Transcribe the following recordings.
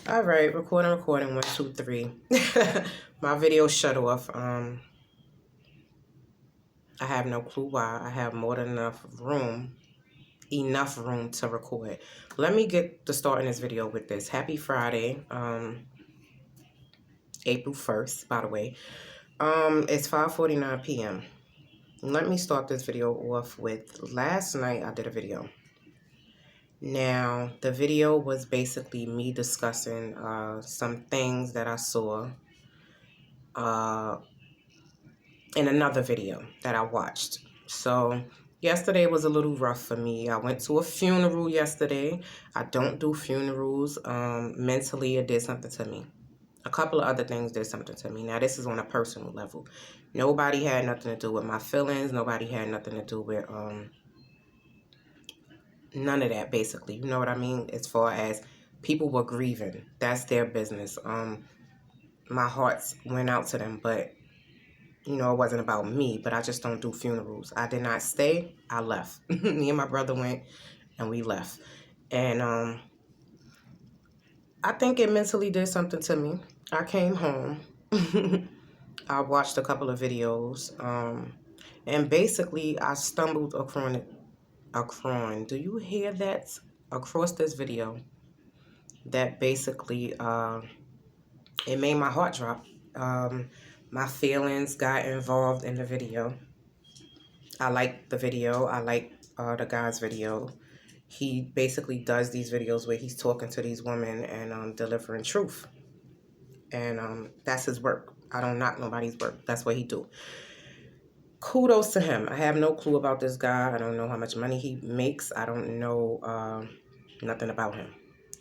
All right, recording, 1, 2, 3. My video shut off. I have no clue why. I have more than enough room to record. Let me get to starting this video with this. Happy Friday, April 1st, by the way. It's 5:49 p.m. Let me start this video off with last night I did a video. Now, the video was basically me discussing some things that I saw in another video that I watched. So, yesterday was a little rough for me. I went to a funeral yesterday. I don't do funerals. Mentally, it did something to me. A couple of other things did something to me. Now, this is on a personal level. Nobody had nothing to do with my feelings. Nobody had nothing to do with none of that, basically. You know what I mean? As far as people were grieving, that's their business. My hearts went out to them, but you know, it wasn't about me. But I just don't do funerals. I did not stay. I left. Me and my brother went, and we left. And I think it mentally did something to me. I came home. I watched a couple of videos, and basically I stumbled across. Do you hear that? Across this video, that basically it made my heart drop. My feelings got involved in the video. I like the video. I like the guy's video. He basically does these videos where he's talking to these women and delivering truth. And that's his work. I don't knock nobody's work. That's what he do. Kudos to him. I have no clue about this guy. I don't know how much money he makes. I don't know nothing about him.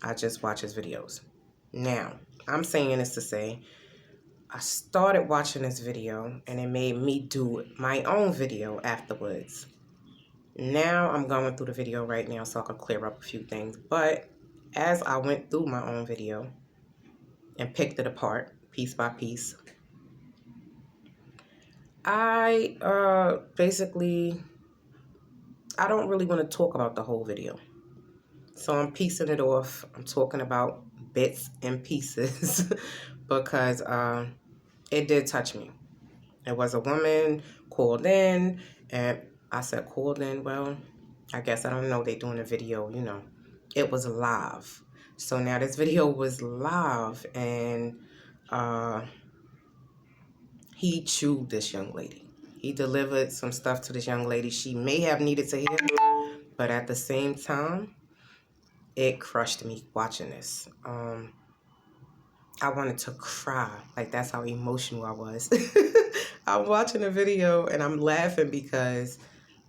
I just watch his videos. Now, I'm saying this to say, I started watching this video and it made me do my own video afterwards. Now I'm going through the video right now so I can clear up a few things. But as I went through my own video and picked it apart piece by piece, I basically, I don't really want to talk about the whole video. So I'm piecing it off. I'm talking about bits and pieces because it did touch me. It was a woman called in, and I said called in. Well, I guess I don't know. They doing a video, you know. It was live. So now this video was live, and he chewed this young lady. He delivered some stuff to this young lady she may have needed to hear, but at the same time, it crushed me watching this. I wanted to cry. Like, that's how emotional I was. I'm watching the video and I'm laughing because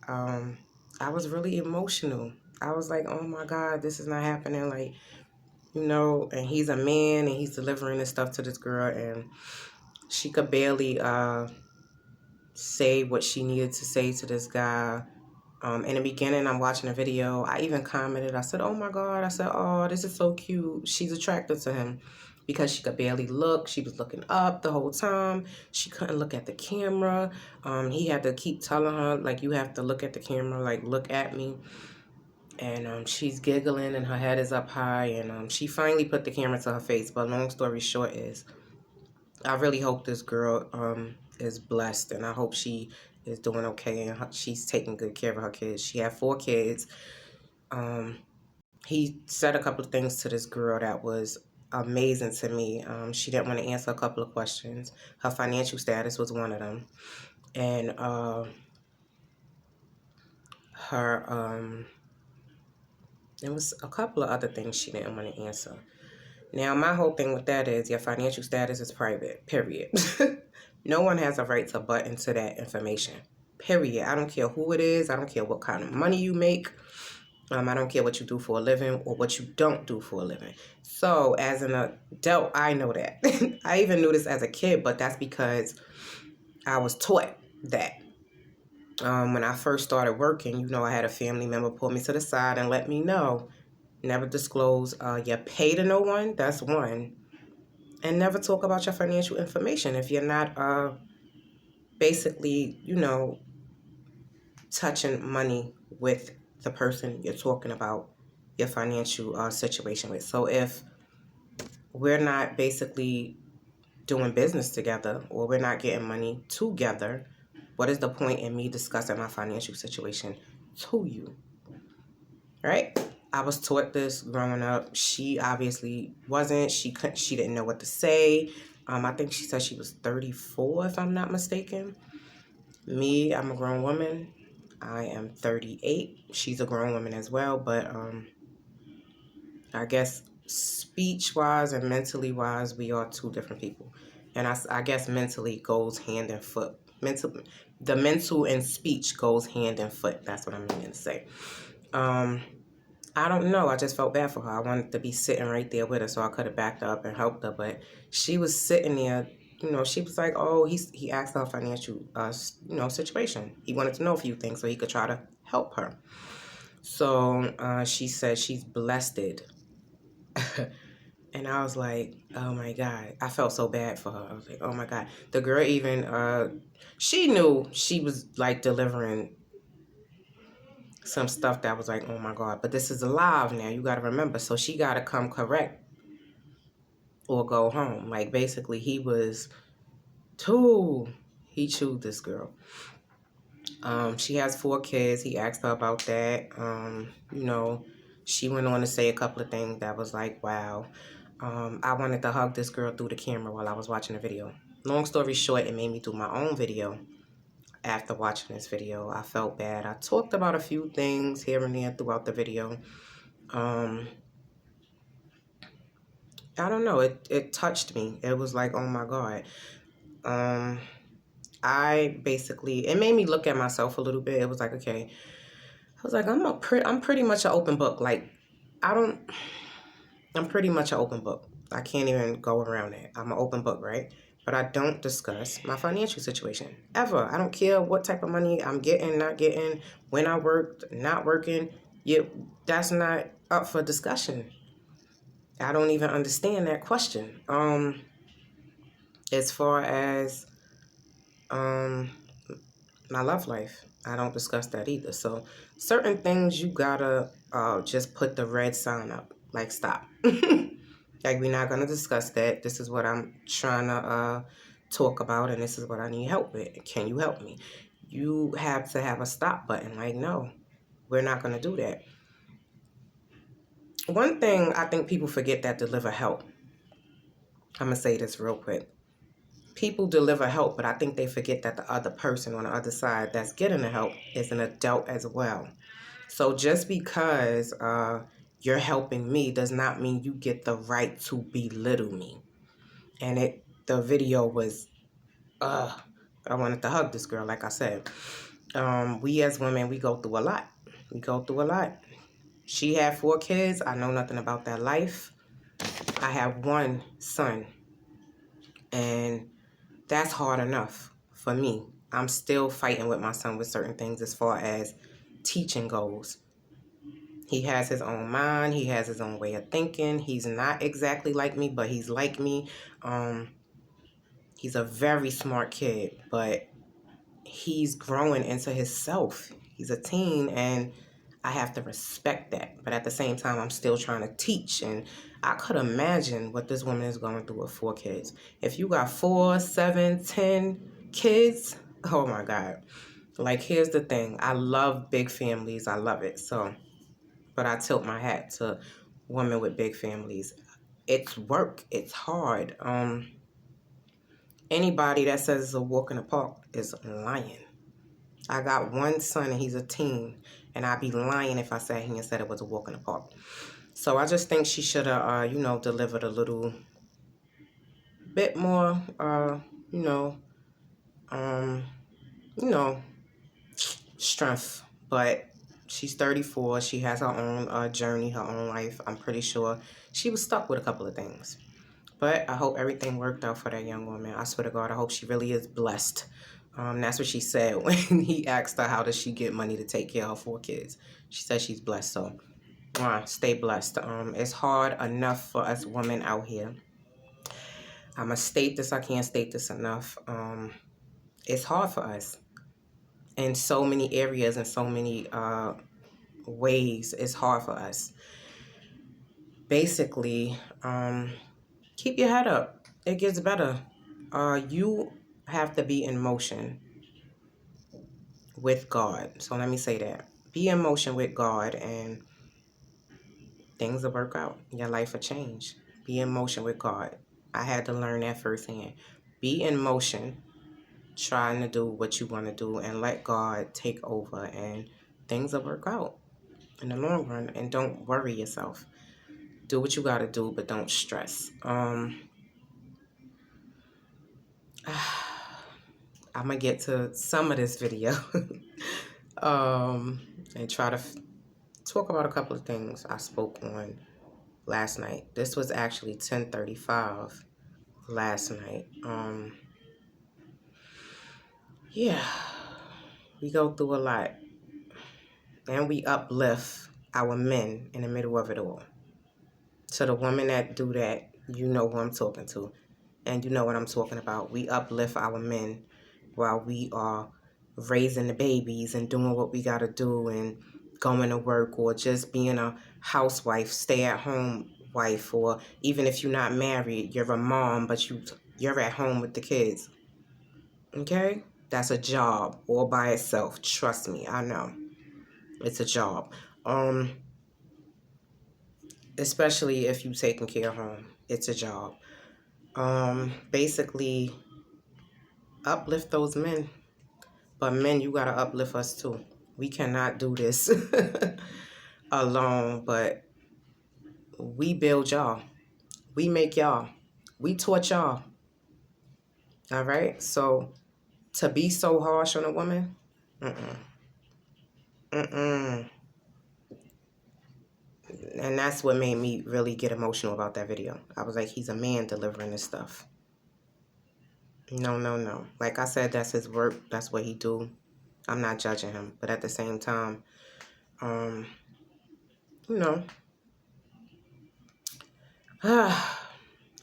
I was really emotional. I was like, oh my God, this is not happening. Like, you know, and he's a man and he's delivering this stuff to this girl and she could barely say what she needed to say to this guy. In the beginning, I'm watching a video. I even commented. I said, oh my God. I said, oh, this is so cute. She's attracted to him because she could barely look. She was looking up the whole time. She couldn't look at the camera. He had to keep telling her, like, you have to look at the camera, like, look at me. And she's giggling and her head is up high. And she finally put the camera to her face. But long story short is, I really hope this girl is blessed. And I hope she is doing okay and she's taking good care of her kids. She had 4 kids. He said a couple of things to this girl that was amazing to me. She didn't want to answer a couple of questions. Her financial status was one of them. And there was a couple of other things she didn't want to answer. Now, my whole thing with that is your financial status is private, period. No one has a right to butt into that information, period. I don't care who it is. I don't care what kind of money you make. I don't care what you do for a living or what you don't do for a living. So, as an adult, I know that. I even knew this as a kid, but that's because I was taught that. When I first started working, you know, I had a family member pull me to the side and let me know. Never disclose your pay to no one. That's one. And never talk about your financial information if you're not basically, you know, touching money with the person you're talking about your financial situation with. So if we're not basically doing business together, or we're not getting money together, what is the point in me discussing my financial situation to you? Right? I was taught this growing up. She obviously wasn't. She didn't know what to say. I think she said she was 34, if I'm not mistaken. Me, I'm a grown woman. I am 38. She's a grown woman as well, but I guess speech-wise and mentally-wise, we are two different people. And I guess mentally goes hand in foot. The mental and speech goes hand in foot. That's what I'm meaning to say. I don't know. I just felt bad for her. I wanted to be sitting right there with her so I could have backed her up and helped her. But she was sitting there, she was like, oh, he asked her financial, situation. He wanted to know a few things so he could try to help her. So she said she's blessed. And I was like, oh my God. I felt so bad for her. I was like, oh my God. The girl even, she knew she was like delivering some stuff that was like, oh my God, but this is live now. You got to remember. So she got to come correct or go home. Like basically he chewed this girl. She has 4 kids. He asked her about that. She went on to say a couple of things that was like, wow. I wanted to hug this girl through the camera while I was watching the video. Long story short, it made me do my own video. After watching this video, I felt bad. I talked about a few things here and there throughout the video. I don't know. It touched me. It was like, oh my God. It made me look at myself a little bit. It was like, okay. I was like, I'm pretty much an open book. Like, I'm pretty much an open book. I can't even go around it. I'm an open book, right? But I don't discuss my financial situation ever. I don't care what type of money I'm getting, not getting, when I worked, not working. That's not up for discussion. I don't even understand that question. As far as my love life, I don't discuss that either. So certain things you gotta just put the red sign up, like stop. Like, we're not gonna discuss that. This is what I'm trying to talk about, and this is what I need help with. Can you help me? You have to have a stop button. Like, no, we're not gonna do that. One thing I think people forget that deliver help. I'm gonna say this real quick. People deliver help, but I think they forget that the other person on the other side that's getting the help is an adult as well. So just because you're helping me does not mean you get the right to belittle me. And the video was, I wanted to hug this girl, like I said. We as women, we go through a lot. We go through a lot. She had 4 kids. I know nothing about that life. I have 1 son. And that's hard enough for me. I'm still fighting with my son with certain things as far as teaching goes. He has his own mind. He has his own way of thinking. He's not exactly like me, but he's like me. He's a very smart kid, but he's growing into himself. He's a teen, and I have to respect that. But at the same time, I'm still trying to teach, and I could imagine what this woman is going through with 4 kids. If you got 4, 7, 10 kids, oh my God. Like, here's the thing. I love big families. I love it. So, but I tilt my hat to women with big families. It's work. It's hard. Anybody that says it's a walk in the park is lying. I got 1 son and he's a teen, and I'd be lying if I sat here and said it was a walk in the park. So I just think she should have, delivered a little bit more, strength. But she's 34. She has her own journey, her own life. I'm pretty sure she was stuck with a couple of things. But I hope everything worked out for that young woman. I swear to God, I hope she really is blessed. That's what she said when he asked her how does she get money to take care of her 4 kids. She said she's blessed. So stay blessed. It's hard enough for us women out here. I'm going to state this. I can't state this enough. It's hard for us in so many areas and so many ways. It's hard for us. Basically, Keep your head up. It gets better. You have to be in motion with God. So let me say that. Be in motion with God and things will work out. Your life will change. Be in motion with God. I had to learn that firsthand. Be in motion, trying to do what you want to do, and let God take over, and things will work out in the long run. And don't worry yourself. Do what you got to do, but don't stress. I'm going to get to some of this video and try to talk about a couple of things I spoke on last night. This was actually 10:35 last night. Yeah, we go through a lot, and we uplift our men in the middle of it all. So the women that do that, you know who I'm talking to, and you know what I'm talking about. We uplift our men while we are raising the babies and doing what we got to do and going to work, or just being a housewife, stay-at-home wife, or even if you're not married, you're a mom, but you're at home with the kids. Okay? That's a job all by itself. Trust me, I know. It's a job. Especially if you taking care of home. It's a job. Basically, uplift those men. But men, you gotta uplift us too. We cannot do this alone, but we build y'all. We make y'all. We taught y'all. All right? So, to be so harsh on a woman, mm-mm. And that's what made me really get emotional about that video. I was like, he's a man delivering this stuff. No, no, no. Like I said, that's his work. That's what he do. I'm not judging him. But at the same time, you know,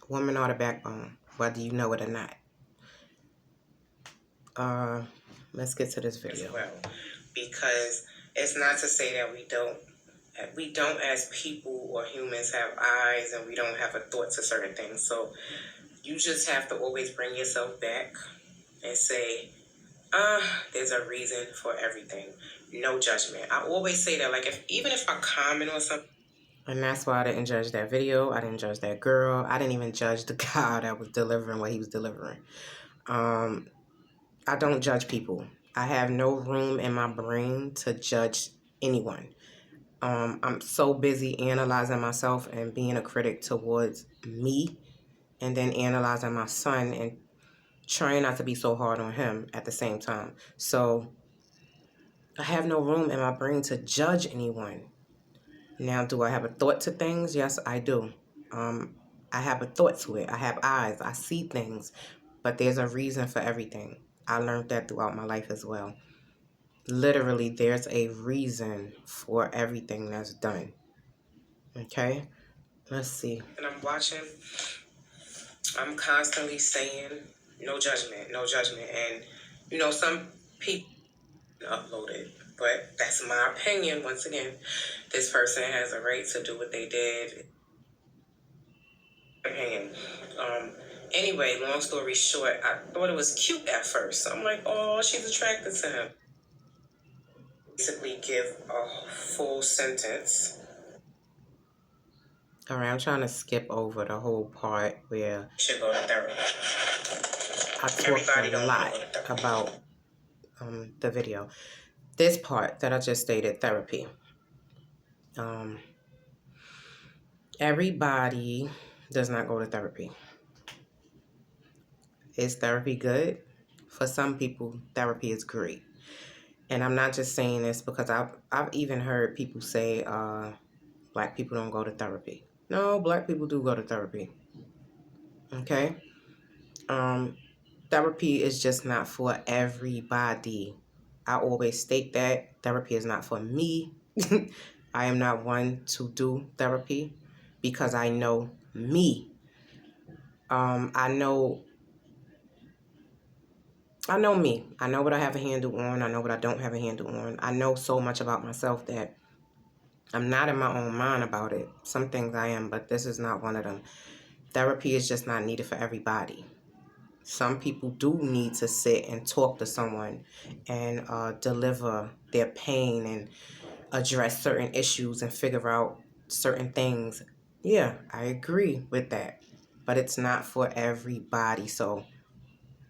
women are the backbone, whether you know it or not. Let's get to this video. Well, because it's not to say that we don't as people or humans have eyes and we don't have a thought to certain things. So you just have to always bring yourself back and say, there's a reason for everything. No judgment. I always say that, like, even if I comment on something. And that's why I didn't judge that video. I didn't judge that girl. I didn't even judge the guy that was delivering what he was delivering. I don't judge people. I have no room in my brain to judge anyone. I'm so busy analyzing myself and being a critic towards me, and then analyzing my son and trying not to be so hard on him at the same time. So I have no room in my brain to judge anyone. Now, do I have a thought to things? Yes, I do. I have a thought to it. I have eyes. I see things. But there's a reason for everything. I learned that throughout my life as well. Literally, there's a reason for everything that's done. Okay? Let's see. And I'm watching. I'm constantly saying, no judgment, no judgment. And, you know, some people upload it. But that's my opinion. Once again, this person has a right to do what they did. Opinion. Anyway, long story short, I thought it was cute at first. I'm like, oh, she's attracted to him. Basically give a full sentence. All right, I'm trying to skip over the whole part where you should go to therapy. I talked a lot about the video. This part that I just stated, therapy. Everybody does not go to therapy. Is therapy good? For some people, therapy is great. And I'm not just saying this because I've even heard people say black people don't go to therapy. No, black people do go to therapy. Okay? Therapy is just not for everybody. I always state that therapy is not for me. I am not one to do therapy because I know me. I know me. I know what I have a handle on. I know what I don't have a handle on. I know so much about myself that I'm not in my own mind about it. Some things I am, but this is not one of them. Therapy is just not needed for everybody. Some people do need to sit and talk to someone and deliver their pain and address certain issues and figure out certain things. Yeah, I agree with that. But it's not for everybody. So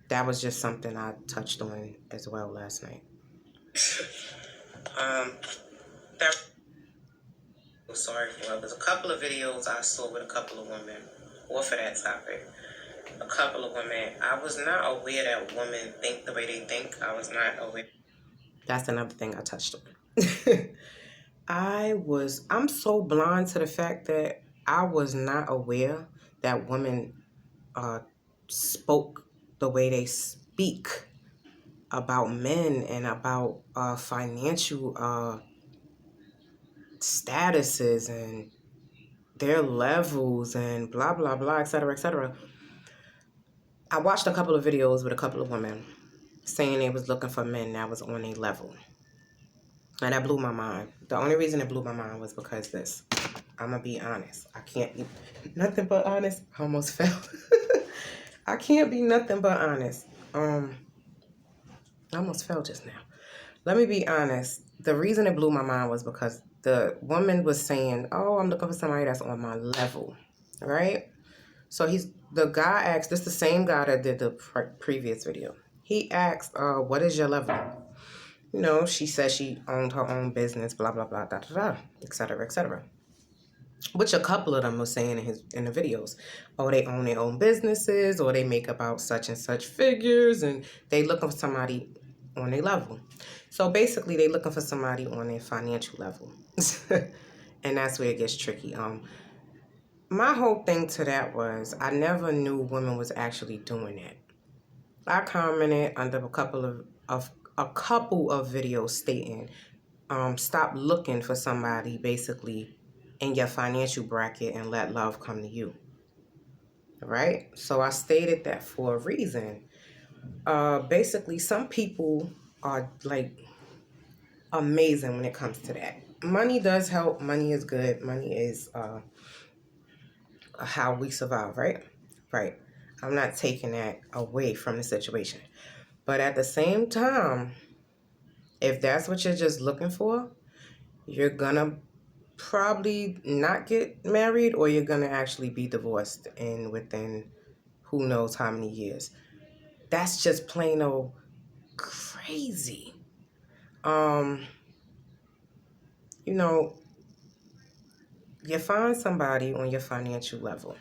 that was just something I touched on as well last night. That sorry for it. There's a couple of videos I saw with a couple of women, or for that topic. A couple of women. I was not aware that women think the way they think. I was not aware. That's another thing I touched on. I'm so blind to the fact that I was not aware that women spoke the way they speak about men and about financial statuses and their levels and blah, blah, blah, et cetera, et cetera. I watched a couple of videos with a couple of women saying they was looking for men that was on a level. And that blew my mind. The only reason it blew my mind was because this. I'm going to be honest. I can't be nothing but honest. I almost fell. I can't be nothing but honest. I almost fell just now. Let me be honest. The reason it blew my mind was because the woman was saying, oh, I'm looking for somebody that's on my level. Right? So the guy asked, this is the same guy that did the previous video. He asked, what is your level? You know, she said she owned her own business, blah, blah, blah, da, da, da, et cetera, et cetera. Which a couple of them were saying in the videos. Oh, they own their own businesses, or they make about such and such figures, and they looking for somebody on their level. So basically, they looking for somebody on their financial level. And that's where it gets tricky. My whole thing to that was I never knew women was actually doing that. I commented under a couple of videos stating, stop looking for somebody basically in your financial bracket and let love come to you. Right? So I stated that for a reason. Basically, some people are like amazing when it comes to that. Money does help. Money is good. Money is how we survive, right? Right. I'm not taking that away from the situation. But at the same time, if that's what you're just looking for, you're gonna probably not get married, or you're gonna actually be divorced within who knows how many years. That's just plain old crazy. You know, you find somebody on your financial level.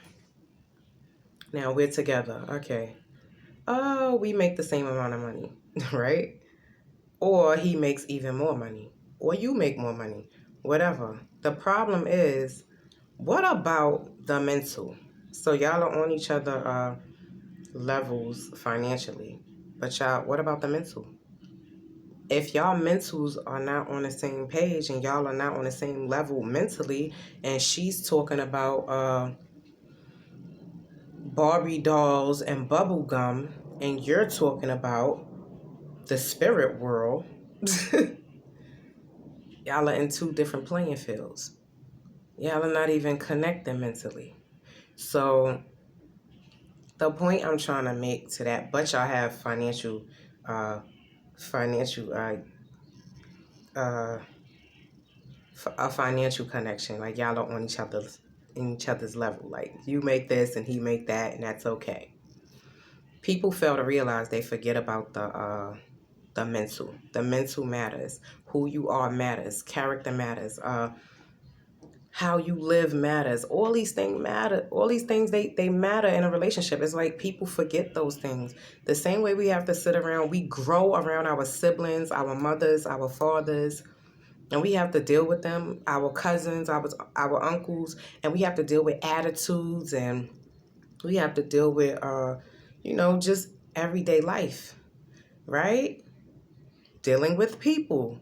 Now we're together, okay. Oh, we make the same amount of money, right? Or he makes even more money, or you make more money, whatever. The problem is, what about the mental? So y'all are on each other levels financially, but y'all, what about the mental? If y'all mentals are not on the same page and y'all are not on the same level mentally, and she's talking about Barbie dolls and bubble gum, and you're talking about the spirit world, y'all are in two different playing fields. Y'all are not even connecting mentally. So the point I'm trying to make to that, but y'all have a financial connection. Like y'all are on each other's level. Like you make this and he make that, and that's okay. People fail to realize they forget about the mental. The mental matters. Who you are matters. Character matters. How you live matters. All these things matter. All these things, they matter in a relationship. It's like people forget those things. The same way we have to sit around, we grow around our siblings, our mothers, our fathers, and we have to deal with them, our cousins, our uncles, and we have to deal with attitudes, and we have to deal with, just everyday life, right? Dealing with people.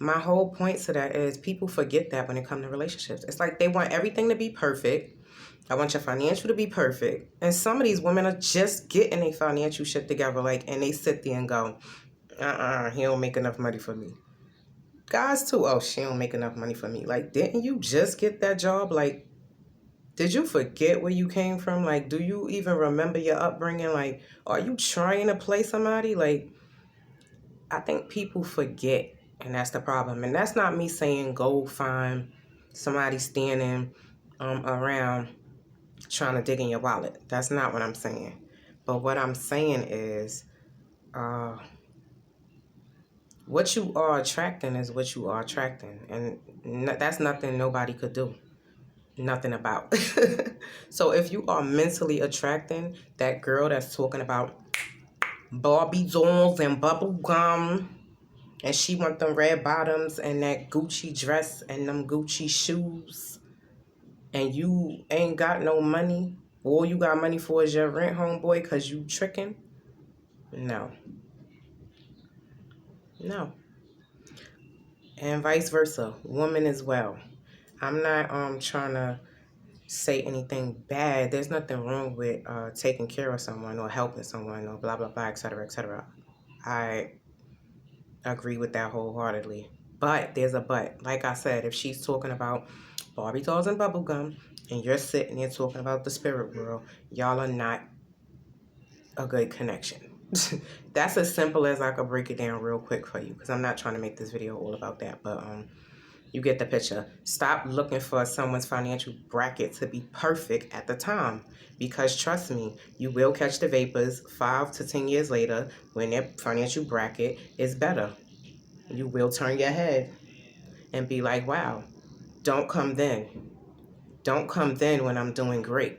My whole point to that is people forget that when it comes to relationships. It's like they want everything to be perfect. I want your financial to be perfect. And some of these women are just getting their financial shit together, and they sit there and go, he don't make enough money for me. Guys too, oh, she don't make enough money for me. Like, didn't you just get that job, Did you forget where you came from? Like, do you even remember your upbringing? Like, are you trying to play somebody? Like, I think people forget, and that's the problem. And that's not me saying go find somebody standing around trying to dig in your wallet. That's not what I'm saying. But what I'm saying is, what you are attracting is what you are attracting. And that's nothing nobody could do. Nothing about. So if you are mentally attracting that girl that's talking about Barbie dolls and bubble gum, and she want them red bottoms and that Gucci dress and them Gucci shoes, and you ain't got no money, all you got money for is your rent, homeboy, because you tricking, no. No. And vice versa, woman as well. I'm not trying to say anything bad. There's nothing wrong with taking care of someone or helping someone or blah, blah, blah, etc., etc. I agree with that wholeheartedly. But there's a but. Like I said, if she's talking about Barbie dolls and bubblegum and you're sitting there talking about the spirit world, y'all are not a good connection. That's as simple as I could break it down real quick for you, because I'm not trying to make this video all about that. But you get the picture. Stop looking for someone's financial bracket to be perfect at the time, because trust me, you will catch the vapors 5 to 10 years later when their financial bracket is better. You will turn your head and be like, wow, don't come then. Don't come then when I'm doing great.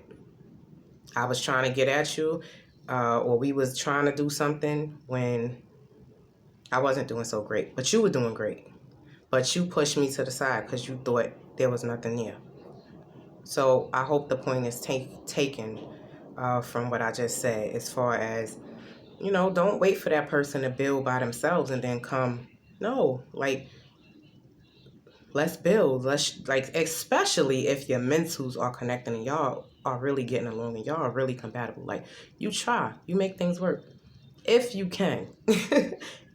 I was trying to get at you, or we was trying to do something when I wasn't doing so great, but you were doing great. But you pushed me to the side because you thought there was nothing there. So I hope the point is taken from what I just said, as far as, you know, don't wait for that person to build by themselves and then come. No, like, let's build. Let's, like, especially if your mentals are connecting and y'all are really getting along and y'all are really compatible. Like, you try, you make things work if you can.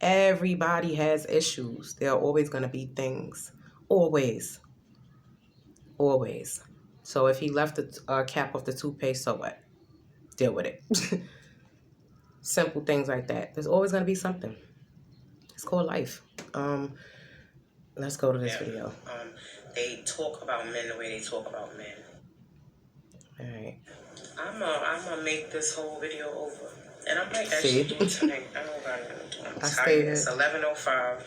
Everybody has issues. There are always going to be things. Always. Always. So if he left the cap off the toothpaste, so what? Deal with it. Simple things like that. There's always going to be something. It's called life. Let's go to this video. They talk about men the way they talk about men. All right. I'm gonna make this whole video over, and I might actually do it tonight. I don't got nothing to do. I'm tired. It's 11:05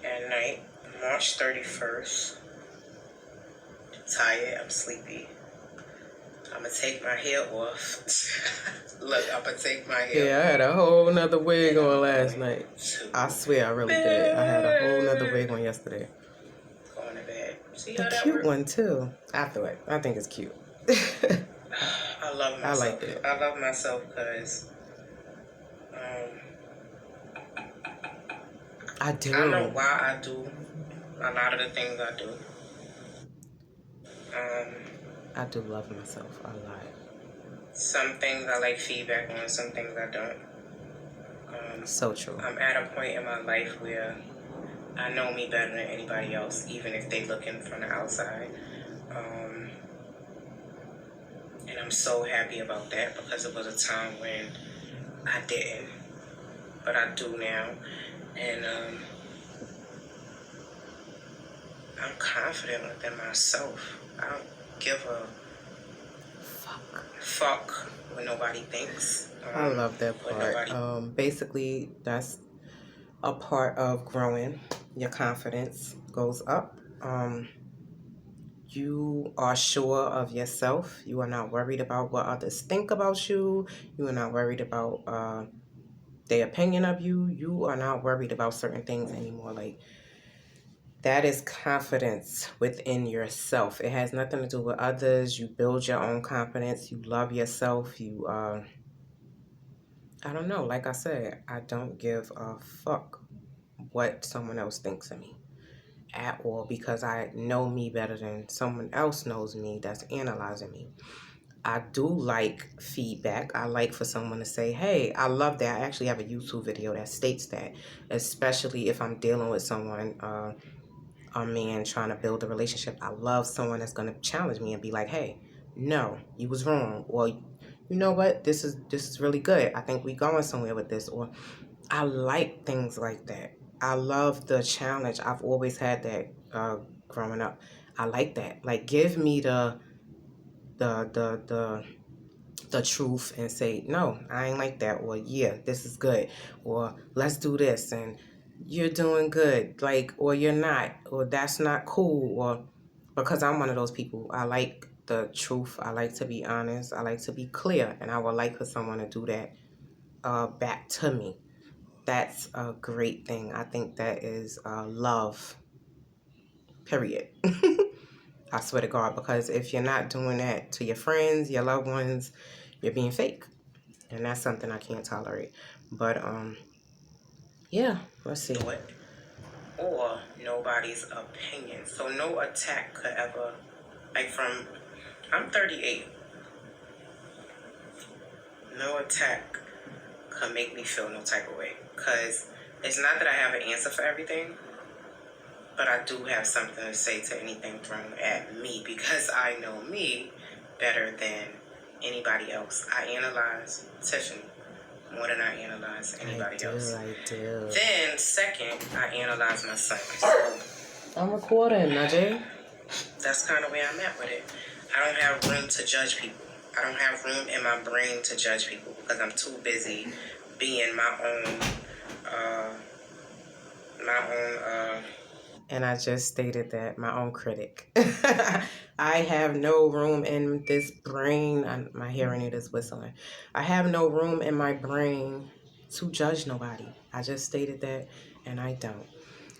at night, March 31st. Tired. I'm sleepy. I'm gonna take my hair off. Look, I'm gonna take my hair. Yeah, I had a whole nother wig on last night. I swear I really did. I had a whole nother wig on yesterday. Going to bed. See how that cute one too. After it, I think it's cute. I love myself. I like it. I love myself because I do. I know why I do a lot of the things I do. I do love myself a lot. Some things I like feedback on, some things I don't. So true. I'm at a point in my life where I know me better than anybody else, even if they looking from the outside. And I'm so happy about that, because it was a time when I didn't, but I do now. And I'm confident within myself. I don't give a fuck what nobody thinks. I love that part. Basically, that's a part of growing. Your confidence goes up. You are sure of yourself. You are not worried about what others think about you. You are not worried about their opinion of you. You are not worried about certain things anymore. Like, that is confidence within yourself. It has nothing to do with others. You build your own confidence. You love yourself. You, I don't know. Like I said, I don't give a fuck what someone else thinks of me at all, because I know me better than someone else knows me that's analyzing me. I do like feedback. I like for someone to say, hey, I love that. I actually have a YouTube video that states that, especially if I'm dealing with someone, a man trying to build a relationship. I love someone that's going to challenge me and be like, hey, no, you was wrong. Or, you know what, this is really good. I think we going somewhere with this. Or, I like things like that. I love the challenge. I've always had that growing up. I like that. Like, give me the the the the truth and say, no, I ain't like that. Or, yeah, this is good. Or, let's do this. And you're doing good. Like, or you're not. Or, that's not cool. Or, because I'm one of those people. I like the truth. I like to be honest. I like to be clear. And I would like for someone to do that back to me. That's a great thing. I think that is love, period. I swear to God, because if you're not doing that to your friends, your loved ones, you're being fake. And that's something I can't tolerate. But, yeah, let's see. Or nobody's opinion. So no attack could ever, like I'm 38. No attack could make me feel no type of way. Because it's not that I have an answer for everything, but I do have something to say to anything thrown at me, because I know me better than anybody else. I analyze Tiffany more than I analyze anybody else. I do. Then, second, I analyze my son. So, I'm recording, Najee. That's kind of where I'm at with it. I don't have room to judge people. I don't have room in my brain to judge people because I'm too busy being my own and I just stated that, my own critic. I have no room in this brain. My hearing aid is whistling. I have no room in my brain to judge nobody. I just stated that, and I don't.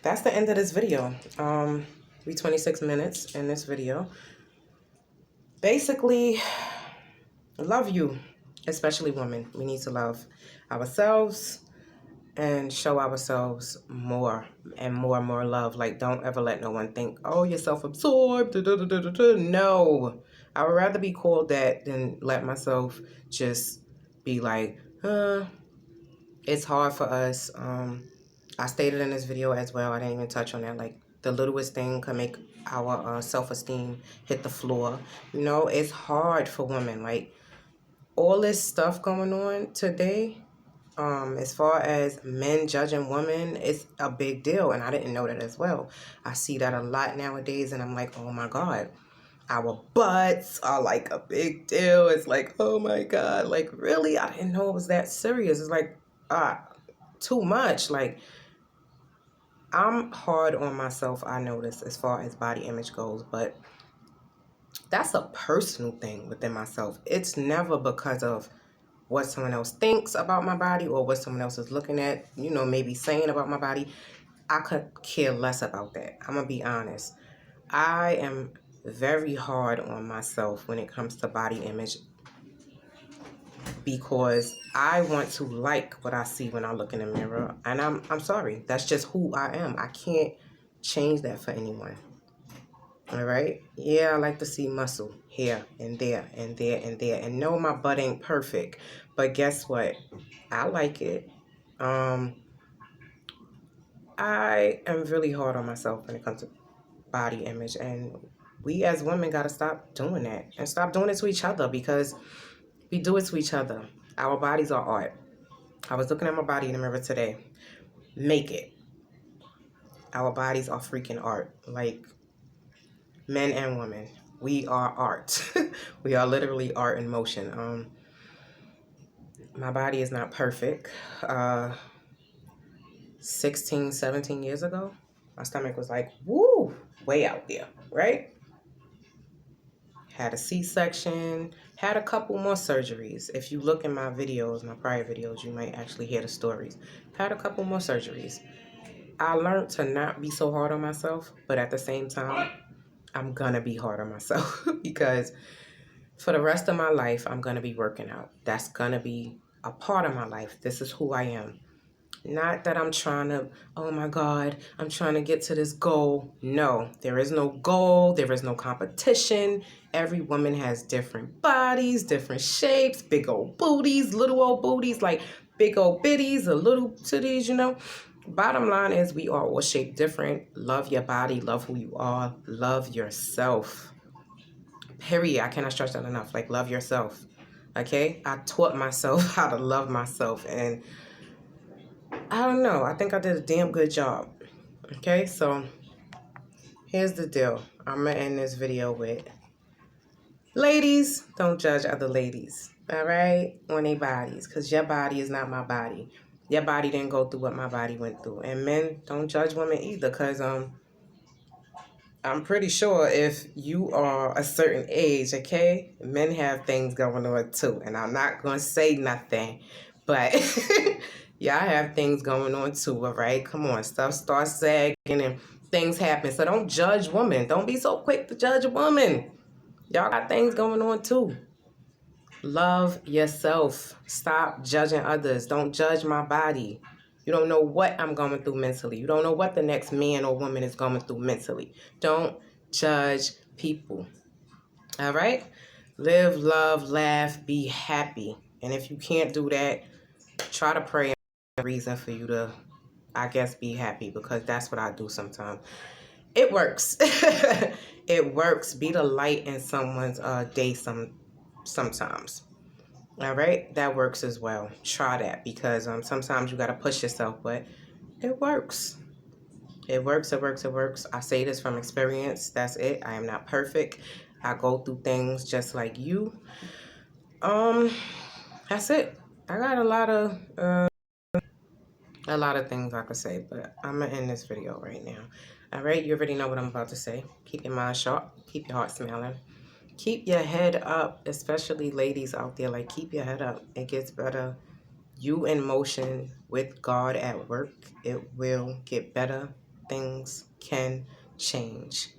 That's the end of this video. We 26 minutes in this video. Basically, love you, especially women. We need to love ourselves and show ourselves more and more love. Like, don't ever let no one think, oh, you're self-absorbed. No. I would rather be called that than let myself just be like, it's hard for us. I stated in this video as well, I didn't even touch on that, like, the littlest thing can make our self-esteem hit the floor. You know, it's hard for women. Like, all this stuff going on today, as far as men judging women, it's a big deal, and I didn't know that as well. I see that a lot nowadays, and I'm like, oh my God, our butts are like a big deal. It's like, oh my God, like, really? I didn't know it was that serious. It's like, too much. Like, I'm hard on myself, I notice, as far as body image goes, but that's a personal thing within myself. It's never because of what someone else thinks about my body or what someone else is looking at, you know, maybe saying about my body. I could care less about that. I'm going to be honest. I am very hard on myself when it comes to body image because I want to like what I see when I look in the mirror. And I'm sorry. That's just who I am. I can't change that for anyone. All right? Yeah, I like to see muscle here and there and there and there. And no, my butt ain't perfect. But guess what? I like it. I am really hard on myself when it comes to body image. And we as women got to stop doing that. And stop doing it to each other, because we do it to each other. Our bodies are art. I was looking at my body in the mirror today. Make it. Our bodies are freaking art. Like, men and women, we are art. We are literally art in motion. My body is not perfect. 16, 17 years ago, my stomach was like, woo, way out there, right? Had a C-section, had a couple more surgeries. If you look in my videos, my prior videos, you might actually hear the stories. Had a couple more surgeries. I learned to not be so hard on myself, but at the same time, I'm gonna be hard on myself because for the rest of my life, I'm gonna be working out. That's gonna be a part of my life. This is who I am. Not that I'm trying to, oh my God, I'm trying to get to this goal. No, there is no goal. There is no competition. Every woman has different bodies, different shapes, big old booties, little old booties, like big old bitties or little titties, you know. Bottom line is we are all shaped different. Love your body. Love who you are. Love yourself. Period. I cannot stress that enough. Like, love yourself. Okay? I taught myself how to love myself, and I don't know. I think I did a damn good job. Okay? So, here's the deal. I'm going to end this video with, ladies, don't judge other ladies. All right? On their bodies. Because your body is not my body. Your body didn't go through what my body went through. And men, don't judge women either. Because, I'm pretty sure if you are a certain age, okay, men have things going on too. And I'm not going to say nothing, but y'all have things going on too, all right? Come on, stuff starts sagging and things happen. So don't judge women. Don't be so quick to judge a woman. Y'all got things going on too. Love yourself. Stop judging others. Don't judge my body. You don't know what I'm going through mentally. You don't know what the next man or woman is going through mentally. Don't judge people. All right? Live, love, laugh, be happy. And if you can't do that, try to pray a reason for you to, I guess, be happy, because that's what I do sometimes. It works. It works. Be the light in someone's day sometimes. All right, that works as well. Try that, because sometimes you got to push yourself, but it works. It works, it works, it works. I say this from experience. That's it. I am not perfect. I go through things just like you. That's it. I got a lot of things I could say, but I'm gonna end this video right now. All right, you already know what I'm about to say. Keep your mind sharp. Keep your heart smiling. Keep your head up, especially ladies out there. Like, keep your head up. It gets better. You in motion with God at work. It will get better. Things can change.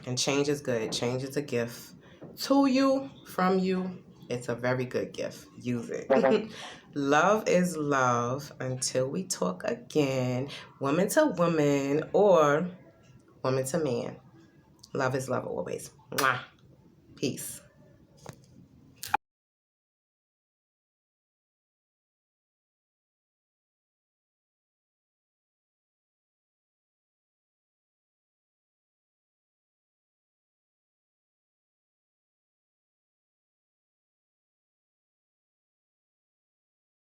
And change is good. Change is a gift to you, from you. It's a very good gift. Use it. Love is love. Until we talk again. Woman to woman or woman to man. Love is love always. Mwah. Peace.